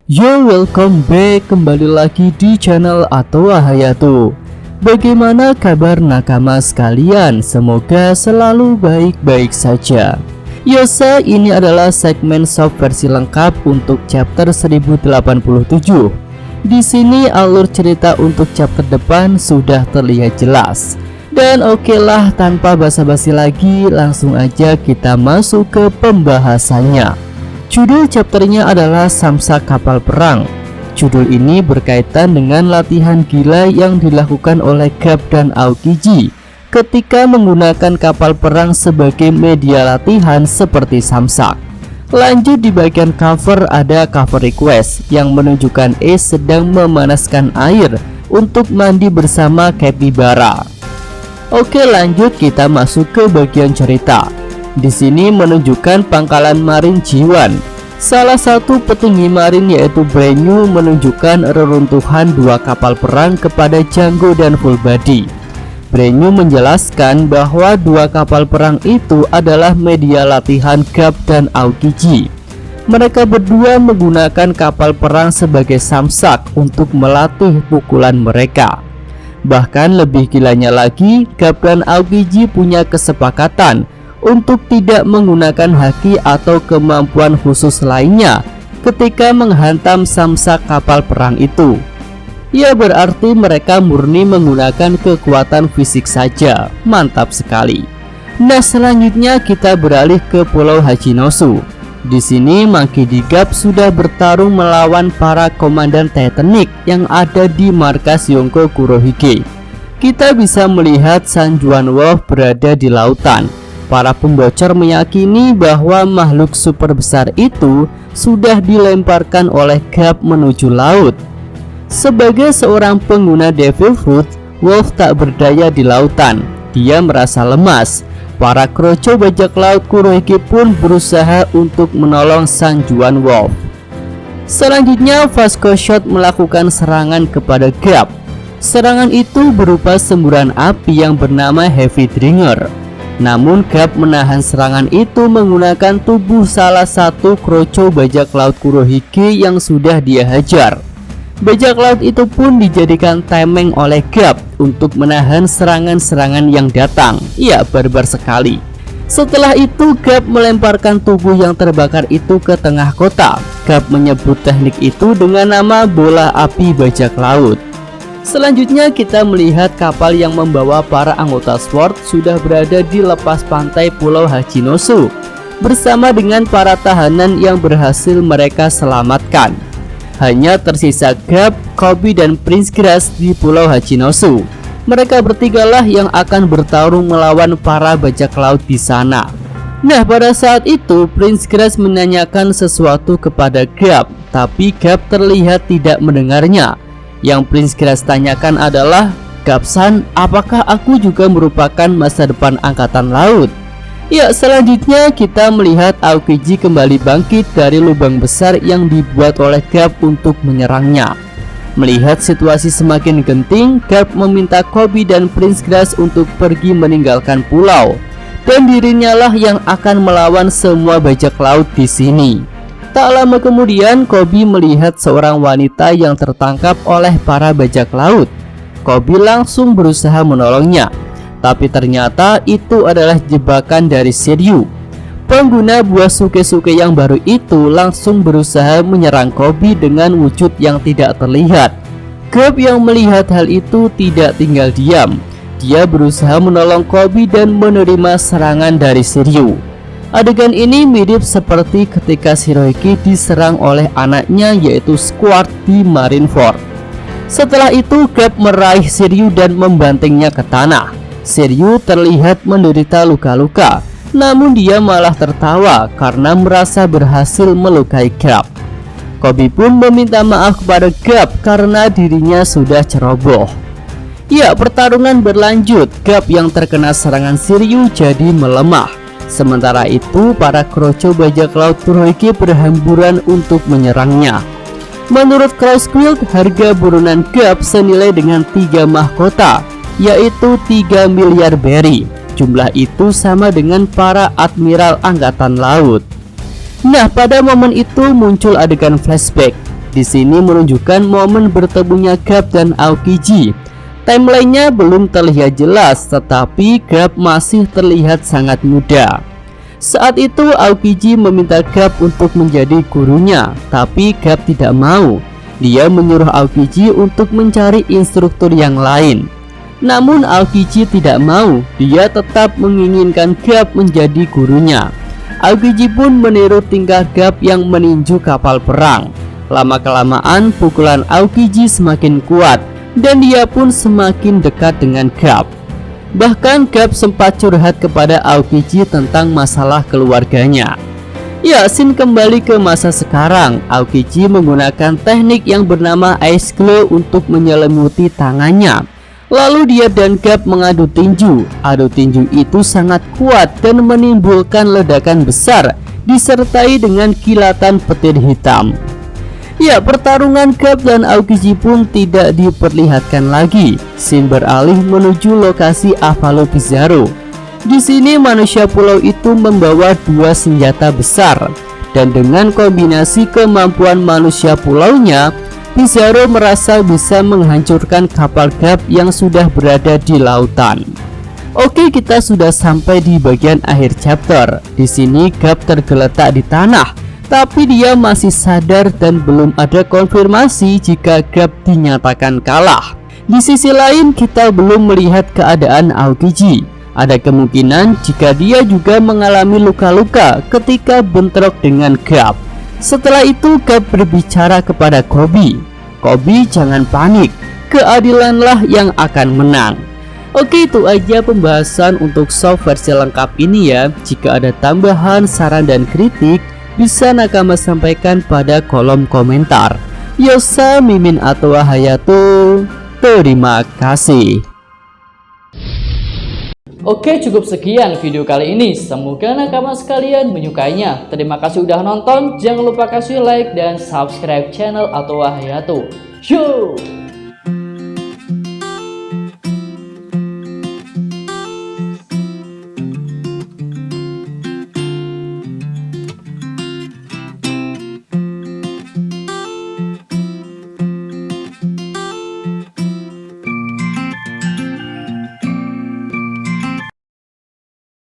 Yo, welcome back, kembali lagi di channel Atoa Hayato. Bagaimana kabar nakama sekalian? Semoga selalu baik-baik saja. Yosa, ini adalah segmen soft versi lengkap untuk chapter 1087. Di sini alur cerita untuk chapter depan sudah terlihat jelas. Dan oke lah, tanpa basa-basi lagi, langsung aja kita masuk ke pembahasannya. Judul chapternya adalah Samsak Kapal Perang. Judul ini berkaitan dengan latihan gila yang dilakukan oleh Garp dan Aokiji ketika menggunakan kapal perang sebagai media latihan seperti Samsak. Lanjut di bagian cover, ada cover request yang menunjukkan Ace sedang memanaskan air untuk mandi bersama Capybara. Oke, lanjut kita masuk ke bagian cerita. Di sini menunjukkan pangkalan Marin Jiwan. Salah satu petinggi Marin yaitu Brenyu menunjukkan reruntuhan dua kapal perang kepada Django dan Fullbody. Brenyu menjelaskan bahwa dua kapal perang itu adalah media latihan Garp dan Aokiji. Mereka berdua menggunakan kapal perang sebagai samsak untuk melatih pukulan mereka. Bahkan lebih gilanya lagi, Garp dan Aokiji punya kesepakatan untuk tidak menggunakan haki atau kemampuan khusus lainnya ketika menghantam samsak kapal perang itu. Ya, berarti mereka murni menggunakan kekuatan fisik saja. Mantap sekali. Nah, selanjutnya kita beralih ke Pulau Hachinosu. Di sini Monkey D. Garp sudah bertarung melawan para komandan Titanic yang ada di markas Yonko Kurohige. Kita bisa melihat San Juan Wolf berada di lautan. Para pembocor meyakini bahwa makhluk super besar itu sudah dilemparkan oleh Garp menuju laut. Sebagai seorang pengguna Devil Fruit, Wolf tak berdaya di lautan. Dia merasa lemas. Para kroco bajak laut Kurohige pun berusaha untuk menolong San Juan Wolf. Selanjutnya, Vasco Shot melakukan serangan kepada Garp. Serangan itu berupa semburan api yang bernama Heavy Dringer. Namun Garp menahan serangan itu menggunakan tubuh salah satu kroco bajak laut Kurohige yang sudah dia hajar. Bajak laut itu pun dijadikan tameng oleh Garp untuk menahan serangan-serangan yang datang. Ya, barbar sekali. Setelah itu Garp melemparkan tubuh yang terbakar itu ke tengah kota. Garp menyebut teknik itu dengan nama bola api bajak laut. Selanjutnya kita melihat kapal yang membawa para anggota SWORD sudah berada di lepas pantai Pulau Hachinosu bersama dengan para tahanan yang berhasil mereka selamatkan. Hanya tersisa Garp, Koby, dan Prince Grass di Pulau Hachinosu. Mereka bertigalah yang akan bertarung melawan para bajak laut di sana. Nah, pada saat itu Prince Grass menanyakan sesuatu kepada Garp, tapi Garp terlihat tidak mendengarnya. Yang Prince Grass tanyakan adalah, "Garp-san, apakah aku juga merupakan masa depan angkatan laut?" Ya, selanjutnya kita melihat Aokiji kembali bangkit dari lubang besar yang dibuat oleh Garp untuk menyerangnya. Melihat situasi semakin genting, Garp meminta Koby dan Prince Grass untuk pergi meninggalkan pulau, dan dirinya lah yang akan melawan semua bajak laut di sini. Tak lama kemudian, Koby melihat seorang wanita yang tertangkap oleh para bajak laut. Koby langsung berusaha menolongnya, tapi ternyata itu adalah jebakan dari Shiryu. Pengguna buah suke-suke yang baru itu langsung berusaha menyerang Koby dengan wujud yang tidak terlihat. Garp yang melihat hal itu tidak tinggal diam. Dia berusaha menolong Koby dan menerima serangan dari Shiryu. Adegan ini mirip seperti ketika Shirohige diserang oleh anaknya yaitu Squart di Marineford. Setelah itu Garp meraih Shiryu dan membantingnya ke tanah. Shiryu terlihat menderita luka-luka, namun dia malah tertawa karena merasa berhasil melukai Garp. Koby pun meminta maaf kepada Garp karena dirinya sudah ceroboh. Ya, pertarungan berlanjut. Garp yang terkena serangan Shiryu jadi melemah. Sementara itu, para kroco bajak laut Kurohige berhamburan untuk menyerangnya. Menurut Crossquilt, harga buronan Garp senilai dengan 3 mahkota, yaitu 3 miliar berry. Jumlah itu sama dengan para admiral angkatan laut. Nah, pada momen itu muncul adegan flashback Di sini menunjukkan momen bertemunya Garp dan Aokiji. Timelinenya belum terlihat jelas, tetapi Garp masih terlihat sangat muda. Saat itu Aokiji meminta Garp untuk menjadi gurunya, tapi Garp tidak mau. Dia menyuruh Aokiji untuk mencari instruktur yang lain. Namun Aokiji tidak mau, dia tetap menginginkan Garp menjadi gurunya. Aokiji pun meniru tingkah Garp yang meninju kapal perang. Lama-kelamaan pukulan Aokiji semakin kuat dan dia pun semakin dekat dengan Garp. Bahkan Garp sempat curhat kepada Aokiji tentang masalah keluarganya. Ya, scene kembali ke masa sekarang. Aokiji menggunakan teknik yang bernama Ice Glow untuk menyelimuti tangannya. Lalu dia dan Garp mengadu tinju. Adu tinju itu sangat kuat dan menimbulkan ledakan besar, disertai dengan kilatan petir hitam. Ya, pertarungan Garp dan Aokiji pun tidak diperlihatkan lagi. Scene beralih menuju lokasi Avalo Pizarro. Di sini manusia pulau itu membawa dua senjata besar, dan dengan kombinasi kemampuan manusia pulaunya, Pizarro merasa bisa menghancurkan kapal Garp yang sudah berada di lautan. Oke, kita sudah sampai di bagian akhir chapter. Di sini Garp tergeletak di tanah, tapi dia masih sadar dan belum ada konfirmasi jika Garp dinyatakan kalah. Di sisi lain, kita belum melihat keadaan Aokiji. Ada kemungkinan jika dia juga mengalami luka-luka ketika bentrok dengan Garp. Setelah itu Garp berbicara kepada Koby. Koby, jangan panik, keadilanlah yang akan menang. Oke, itu aja pembahasan untuk Soft versi lengkap ini ya. Jika ada tambahan, saran dan kritik, bisa Nakama sampaikan pada kolom komentar. Yosa, Mimin atau Hayato, terima kasih. Oke, cukup sekian video kali ini. Semoga nakama sekalian menyukainya. Terima kasih udah nonton. Jangan lupa kasih like dan subscribe channel Atowa Hayato. Yo!